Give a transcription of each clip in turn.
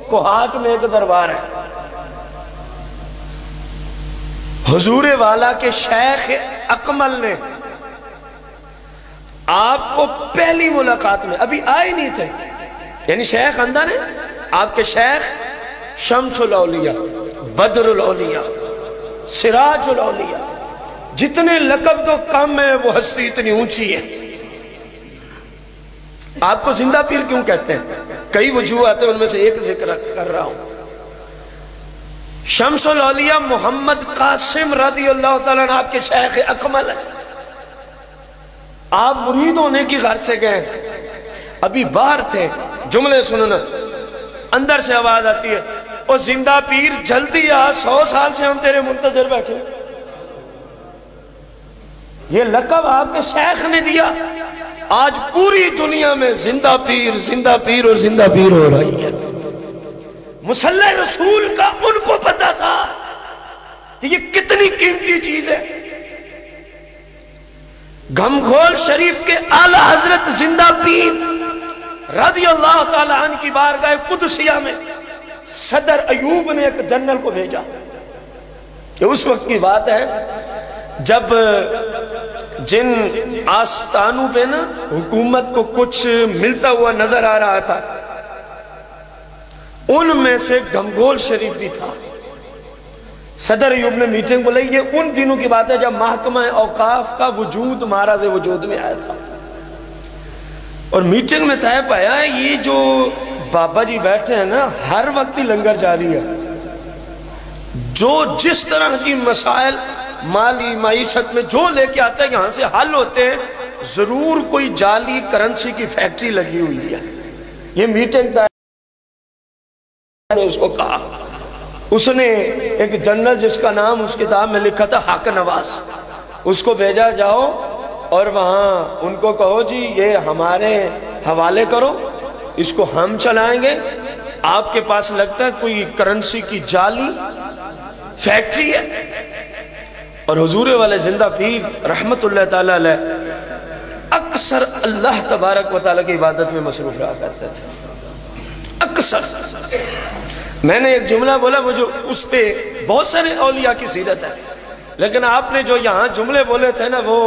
کوہاٹ میں ایک دربار ہے، حضور والا کے شیخ اکمل نے آپ کو پہلی ملاقات میں ابھی آئے نہیں تھے، یعنی شیخ اندر ہے، آپ کے شیخ شمس الاولیاء، بدر الاولیاء، سراج الاولیاء، جتنے لقب تو کم ہے وہ ہستی اتنی اونچی ہے۔ آپ کو زندہ پیر کیوں کہتے ہیں؟ کئی وجوہ آتے ہیں، ان میں سے ایک ذکر کر رہا ہوں۔ شمس الاولیاء محمد قاسم رضی اللہ تعالیٰ عنہ آپ کے شیخ اکمل ہیں۔ آپ مرید ہونے کی غرض سے گئے، ابھی باہر تھے، جملے سننا، اندر سے آواز آتی ہے، او زندہ پیر جلدی آ، 100 سال سے ہم تیرے منتظر بیٹھے۔ یہ لقب آپ کے شیخ نے دیا، آج پوری دنیا میں زندہ پیر اور زندہ پیر ہو رہی ہے۔ مصلی رسول کا ان کو پتا تھا کہ یہ کتنی قیمتی چیز ہے۔ گھمگھول شریف کے اعلی حضرت زندہ پیر رضی اللہ تعالی عنہ کی بارگاہ قدسیہ میں صدر ایوب نے ایک جنرل کو بھیجا، کہ اس وقت کی بات ہے جب جن آستانوں پہ نا حکومت کو کچھ ملتا ہوا نظر آ رہا تھا، ان میں سے گھمگھول شریف بھی تھا۔ صدر ایوب نے میٹنگ بلائی، یہ ان دنوں کی بات ہے جب محکمہ اوقاف کا وجود مہاراج وجود میں آیا تھا، اور میٹنگ میں طے پایا ہے یہ جو بابا جی بیٹھے ہیں نا، ہر وقت ہی لنگر جاری ہے، جو جس طرح کی مسائل مالی معیشت میں جو لے کے آتے ہیں یہاں سے حل ہوتے ہیں، ضرور کوئی جعلی کرنسی کی فیکٹری لگی ہوئی ہے۔ یہ میٹنگ نے اس کو کہا، اس نے ایک جنرل جس کا نام اس کتاب میں لکھا تھا حق نواز، اس کو بھیجا، جاؤ اور وہاں ان کو کہو جی یہ ہمارے حوالے کرو، اس کو ہم چلائیں گے، آپ کے پاس لگتا ہے کوئی کرنسی کی جعلی فیکٹری ہے۔ اور حضور والے زندہ پیر رحمت اللہ تعالیٰ علیہ اکثر اللہ تبارک و تعالیٰ کی عبادت میں مصروف رہا کرتے تھے، اکثر۔ میں نے ایک جملہ بولا، وہ جو اس پہ بہت سارے اولیاء کی سیرت ہے، لیکن آپ نے جو یہاں جملے بولے تھے نا، وہ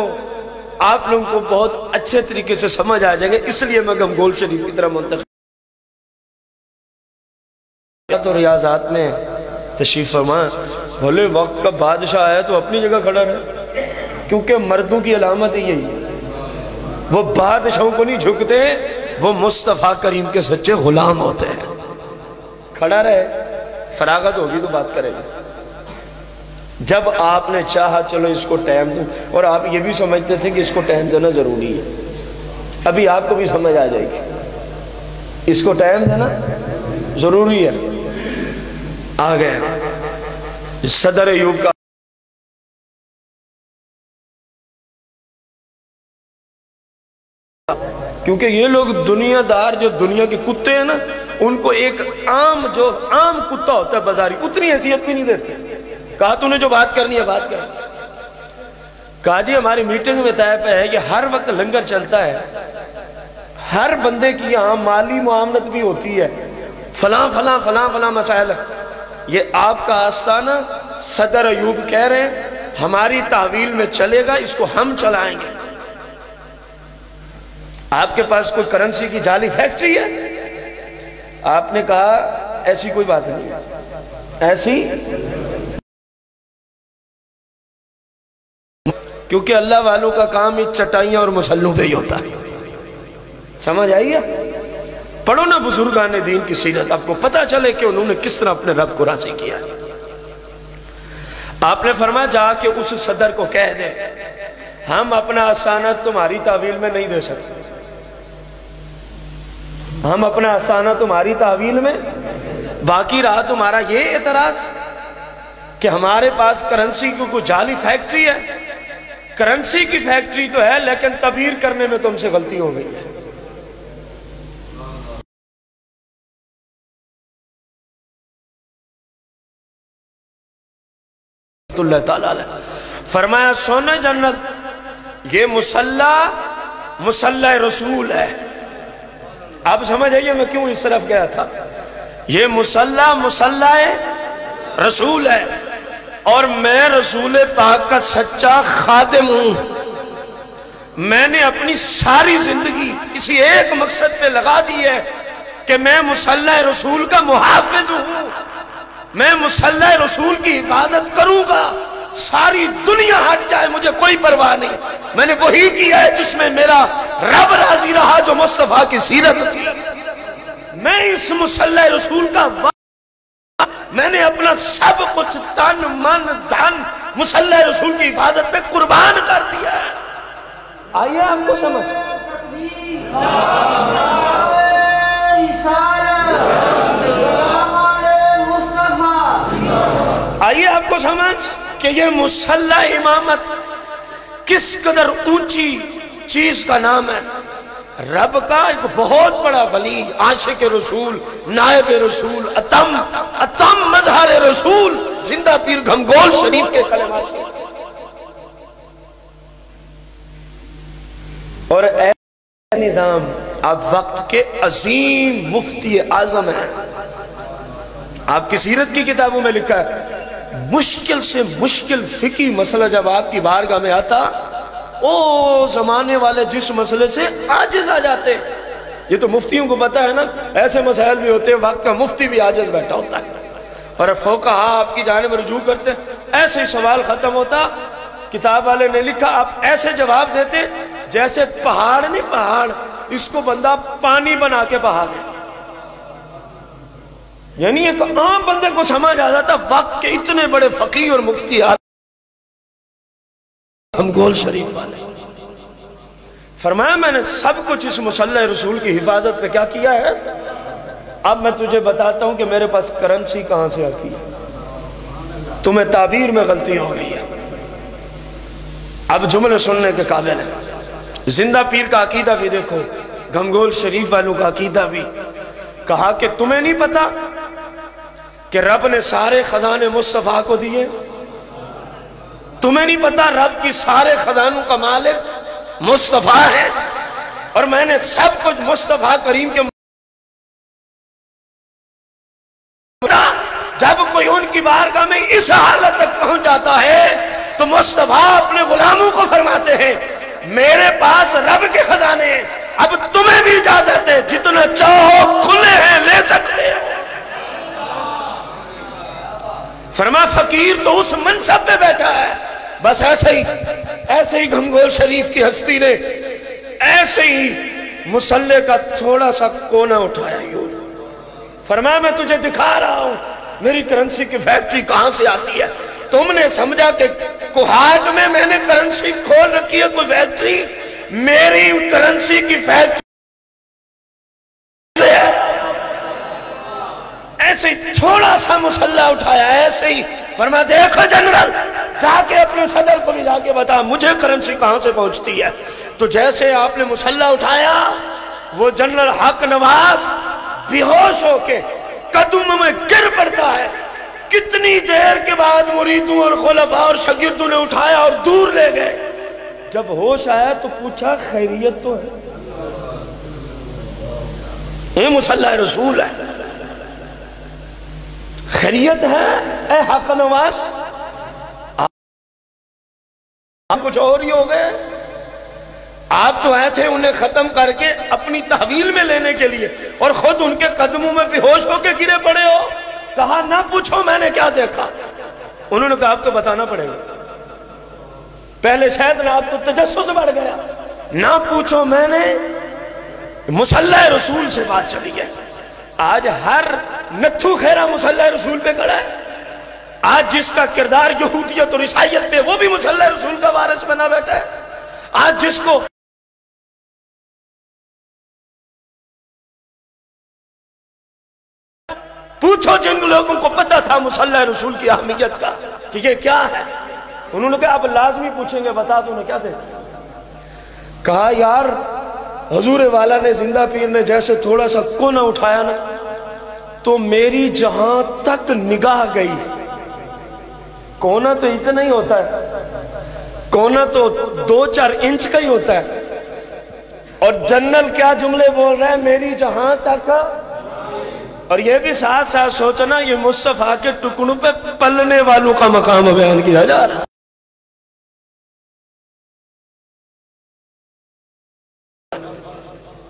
آپ لوگوں کو بہت اچھے طریقے سے سمجھ آ جائیں گے، اس لیے میں گھمگھول شریف کی طرح منتقل تو ریاضات میں تشریف فرما۔ بھلے وقت کا بادشاہ ہے تو اپنی جگہ کھڑا رہے، کیونکہ مردوں کی علامت ہی یہی ہے، وہ بادشاہوں کو نہیں جھکتے، وہ مصطفیٰ کریم کے سچے غلام ہوتے ہیں۔ کھڑا رہے، فراغت ہوگی تو بات کرے گی۔ جب آپ نے چاہا چلو اس کو ٹائم دوں، اور آپ یہ بھی سمجھتے تھے کہ اس کو ٹائم دینا ضروری ہے، ابھی آپ کو بھی سمجھ آ جائے گی، اس کو ٹائم دینا ضروری ہے۔ آ گئے صدر ایوب کا کیونکہ یہ لوگ دنیا دار جو دنیا کے کتے ہیں نا، ان کو ایک عام کتا ہوتا ہے بازاری، اتنی حیثیت بھی نہیں دیتے۔ کہا تو نے جو بات کرنی ہے بات کر۔ کہا جی ہماری میٹنگ میں طے پہ ہے کہ ہر وقت لنگر چلتا ہے، ہر بندے کی یہاں مالی معاملت بھی ہوتی ہے، فلاں فلاں فلاں فلاں مسائل ہے، یہ آپ کا آستانہ صدر ایوب کہہ رہے ہیں ہماری تحویل میں چلے گا، اس کو ہم چلائیں گے۔ آپ کے پاس کوئی کرنسی کی جعلی فیکٹری ہے؟ آپ نے کہا ایسی کوئی بات نہیں، ایسی، کیونکہ اللہ والوں کا کام اس چٹائیاں اور مسلوں پہ ہی ہوتا ہے۔ سمجھ آئی ہے؟ پڑھو نا بزرگان دین کی سیرت، آپ کو پتا چلے کہ انہوں نے کس طرح اپنے رب کو راضی کیا۔ آپ نے فرمایا جا کے اس صدر کو کہہ دے ہم اپنا آستانہ تمہاری تحویل میں نہیں دے سکتے، ہم اپنا آستانہ تمہاری تحویل میں، باقی رہا تمہارا یہ اعتراض کہ ہمارے پاس کرنسی کو کوئی جعلی فیکٹری ہے، کرنسی کی فیکٹری تو ہے لیکن تعبیر کرنے میں تم سے غلطی ہو گئی ہے۔ اللہ تعالیٰ فرمایا سونا جنت یہ مصلی رسول ہے۔ آپ سمجھ آئیے میں کیوں اس طرف گیا تھا۔ یہ مصلی مصلی رسول ہے، اور میں رسول پاک کا سچا خادم ہوں۔ میں نے اپنی ساری زندگی اسی ایک مقصد پہ لگا دی ہے کہ میں مصلی رسول کا محافظ ہوں، میں مصلی رسول کی حفاظت کروں گا، ساری دنیا ہٹ جائے مجھے کوئی پرواہ نہیں۔ میں نے وہی کیا ہے جس میں میرا رب راضی رہا، جو مصطفیٰ کی سیرت تھی۔ میں اس مصلی رسول کا میں نے اپنا سب کچھ تن من دھن مصلی رسول کی حفاظت پہ قربان کر دیا ہے۔ آئیے آپ کو سمجھ، آئیے آپ کو سمجھ کہ یہ مصلی امامت کس قدر اونچی چیز کا نام ہے۔ رب کا ایک بہت بڑا ولی، عاشق رسول، نائب رسول، اتم مظہر رسول، زندہ پیر گھمگول شریف کے کلمات سے، اور اے نظام آپ وقت کے عظیم مفتی اعظم ہیں۔ آپ کی سیرت کی کتابوں میں لکھا ہے مشکل سے مشکل فقہی مسئلہ جب آپ کی بارگاہ میں آتا، او زمانے والے جس مسئلے سے عاجز آ جاتے۔ یہ تو مفتیوں کو پتا ہے نا، ایسے مسائل بھی ہوتے ہیں وقت کا مفتی بھی عاجز بیٹھا ہوتا ہے، اور فقہا آپ کی جانب رجوع کرتے، ایسے ہی سوال ختم ہوتا، کتاب والے نے لکھا آپ ایسے جواب دیتے جیسے پہاڑ نہیں، پہاڑ اس کو بندہ پانی بنا کے بہا دے، یعنی ایک عام بندے کو سمجھ آ جاتا وقت کے اتنے بڑے فقیہ اور مفتی گھمگول شریف والے۔ فرمایا میں نے سب کچھ اس مصلی رسول کی حفاظت پہ کیا کیا ہے۔ اب میں تجھے بتاتا ہوں کہ میرے پاس کرنسی کہاں سے آتی ہے، تمہیں تعبیر میں غلطی ہو گئی ہے۔ اب جملے سننے کے قابل ہیں۔ زندہ پیر کا عقیدہ بھی دیکھو، گھمگول شریف والوں کا عقیدہ بھی، کہا کہ تمہیں نہیں پتا کہ رب نے سارے خزانے مصطفیٰ کو دیے، تمہیں نہیں پتا رب کی سارے خزانوں کا مالک مصطفیٰ ہے، اور میں نے سب کچھ مصطفیٰ کریم کے جب کوئی ان کی بارگاہ میں اس حالت تک پہنچ جاتا ہے تو مصطفیٰ اپنے غلاموں کو فرماتے ہیں میرے پاس رب کے خزانے ہیں، اب تمہیں بھی اجازت ہے جتنا چاہو کھلے ہیں لے سکتے ہیں۔ فرما فقیر تو اس منصب پہ بیٹھا ہے، بس ایسے ہی گھمگول شریف کی ہستی نے ایسے ہی مصلی کا تھوڑا سا کونا اٹھایا یوں، فرمایا میں تجھے دکھا رہا ہوں میری کرنسی کی فیکٹری کہاں سے آتی ہے۔ تم نے سمجھا کہ کوہاٹ میں نے کرنسی کھول رکھی ہے کوئی فیکٹری، میری کرنسی کی فیکٹری ایسے ہی تھوڑا سا مصلی اٹھایا، ایسے ہی فرمایا دیکھو جنرل جا کے اپنے صدر کو بھی جا کے بتا مجھے کرنسی کہاں سے پہنچتی ہے۔ تو جیسے آپ نے مصلی اٹھایا وہ جنرل حق نواز بے ہوش ہو کے قدم میں گر پڑتا ہے۔ کتنی دیر کے بعد مریدوں اور خلفاء اور شاگردوں نے اٹھایا اور دور لے گئے۔ جب ہوش آیا تو پوچھا خیریت تو ہے؟ یہ مصلی رسول ہے، خیریت ہے اے حق نواز؟ آپ کچھ اور ہی ہو گئے، آپ تو آئے تھے انہیں ختم کر کے اپنی تحویل میں لینے کے لیے، اور خود ان کے قدموں میں بے ہوش ہو کے گرے پڑے ہو۔ کہا نہ پوچھو میں نے کیا دیکھا۔ انہوں نے کہا اب تو بتانا پڑے گا، پہلے شاید نہ اب تو تجسس بڑھ گیا، نہ پوچھو میں نے۔ مصلی رسول سے بات چلی ہے، آج ہر نتھو خیرہ مصلی رسول پہ کھڑا ہے، آج جس کا کردار یہودیت اور عیسائیت پہ وہ بھی مصلی رسول کا وارث بنا بیٹھا ہے، آج جس کو پوچھو جن لوگوں کو پتا تھا مصلی رسول کی اہمیت کا کہ یہ کیا ہے، انہوں نے کہا اب لازمی پوچھیں گے بتا تو انہیں کیا دیکھا۔ کہا یار حضور والا نے زندہ پیر نے جیسے تھوڑا سا کونا اٹھایا نا تو میری جہاں تک نگاہ گئی، کونا تو اتنا ہی ہوتا ہے، کونا تو 2-4 انچ کا ہی ہوتا ہے، اور جنرل کیا جملے بول رہے ہیں میری جہاں تک اور یہ بھی ساتھ ساتھ سوچنا یہ مصطفیٰ کے ٹکڑوں پہ پلنے والوں کا مقام بیان کیا جا رہا ہے۔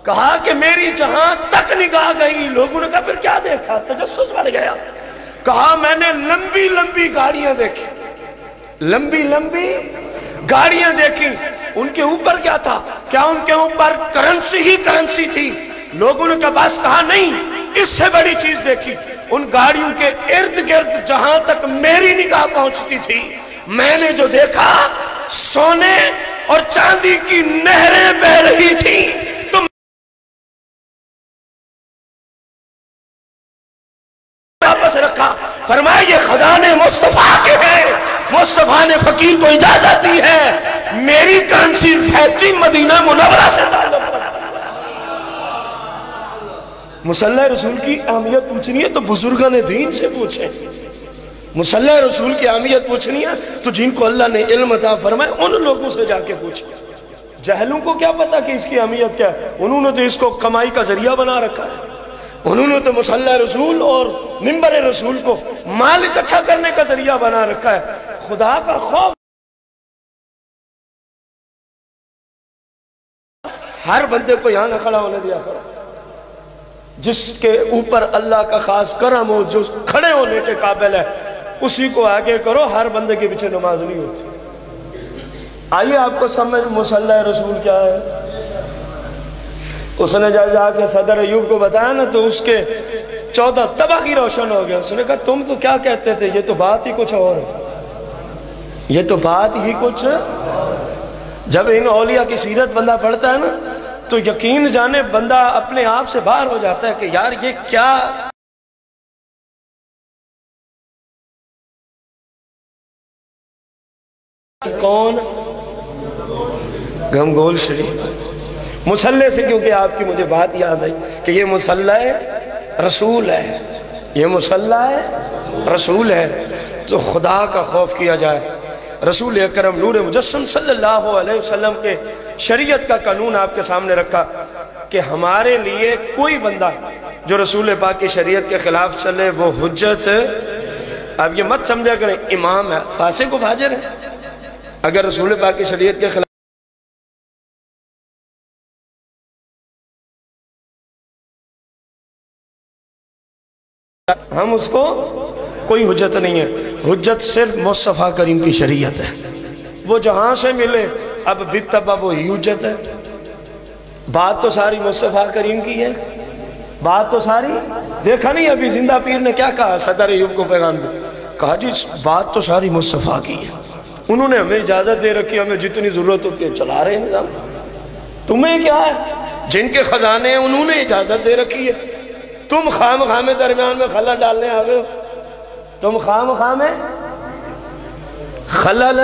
کہا کہ میری جہاں تک نگاہ گئی، لوگوں نے کہا پھر کیا دیکھا؟ تجسس بڑھ گیا۔ کہا میں نے لمبی لمبی گاڑیاں دیکھی، لمبی لمبی گاڑیاں دیکھی۔ ان کے اوپر کیا تھا؟ کیا ان کے اوپر کرنسی ہی کرنسی تھی؟ لوگوں نے کہا بس، کہا نہیں، اس سے بڑی چیز دیکھی۔ ان گاڑیوں کے ارد گرد جہاں تک میری نگاہ پہنچتی تھی، میں نے جو دیکھا سونے اور چاندی کی نہریں بہ رہی تھی۔ تو واپس رکھا، فرمایا یہ خزانے مصطفیٰ کے ہیں، مصطفیٰ نے فقیر کو اجازت دی ہے میری کرنسی فیکٹری مدینہ منورہ سے تعلق رکھتا۔ مصلی رسول کی اہمیت پوچھنی ہے تو بزرگان دین سے پوچھیں، مصلی رسول کی اہمیت پوچھنی ہے تو جن کو اللہ نے علم عطا فرمائے ان لوگوں سے جا کے پوچھیں۔ جہلوں کو کیا پتا کہ اس کی اہمیت کیا ہے؟ انہوں نے تو اس کو کمائی کا ذریعہ بنا رکھا ہے، انہوں نے تو مصلی رسول اور منبر رسول کو مال اکٹھا کرنے کا ذریعہ بنا رکھا ہے۔ خدا کا خوف ہر بندے کو یہاں نہ کھڑا ہونے دیا کرو، جس کے اوپر اللہ کا خاص کرم ہو، جو کھڑے ہونے کے قابل ہے اسی کو آگے کرو، ہر بندے کے پیچھے نماز نہیں ہوتی۔ آئیے آپ کو سمجھ مصلی رسول کیا ہے۔ اس نے جا کے صدر ایوب کو بتایا نا تو اس کے 14 طبقی روشن ہو گیا۔ اس نے کہا تم تو کیا کہتے تھے، یہ تو بات ہی کچھ اور ہے، یہ تو بات ہی کچھ۔ جب ان اولیاء کی سیرت بندہ پڑھتا ہے نا تو یقین جانے بندہ اپنے آپ سے باہر ہو جاتا ہے کہ یار یہ کیا کون گھمگول شریف مصلی سے، کیونکہ آپ کی مجھے بات یاد آئی کہ یہ مصلی رسول ہے، یہ مصلی رسول ہے، تو خدا کا خوف کیا جائے۔ رسول اکرم نور مجسم صلی اللہ علیہ وسلم کے شریعت کا قانون آپ کے سامنے رکھا کہ ہمارے لیے کوئی بندہ جو رسول پاک کی شریعت کے خلاف چلے وہ حجت، اب یہ مت سمجھا کریں امام ہے، فاسق و فاجر ہے۔ اگر رسول پاک کی شریعت کے خلاف ہم اس کو کوئی حجت نہیں ہے، حجت صرف مصطفیٰ کریم کی شریعت ہے، وہ جہاں سے ملے اب بالتبع وہی حجت ہے۔ بات تو ساری مصطفیٰ کریم کی ہے، بات تو ساری، دیکھا نہیں ابھی زندہ پیر نے کیا کہا صدر ایوب کو پیغام دے، کہا جی بات تو ساری مصطفیٰ کی ہے، انہوں نے ہمیں اجازت دے رکھی، ہمیں جتنی ضرورت ہوتی ہے چلا رہے ہیں نظام، تمہیں کیا ہے؟ جن کے خزانے ہیں انہوں نے اجازت دے رکھی ہے، تم خام خامے درمیان میں خلل ڈالنے آ گئے ہو، تم خام خامے خلل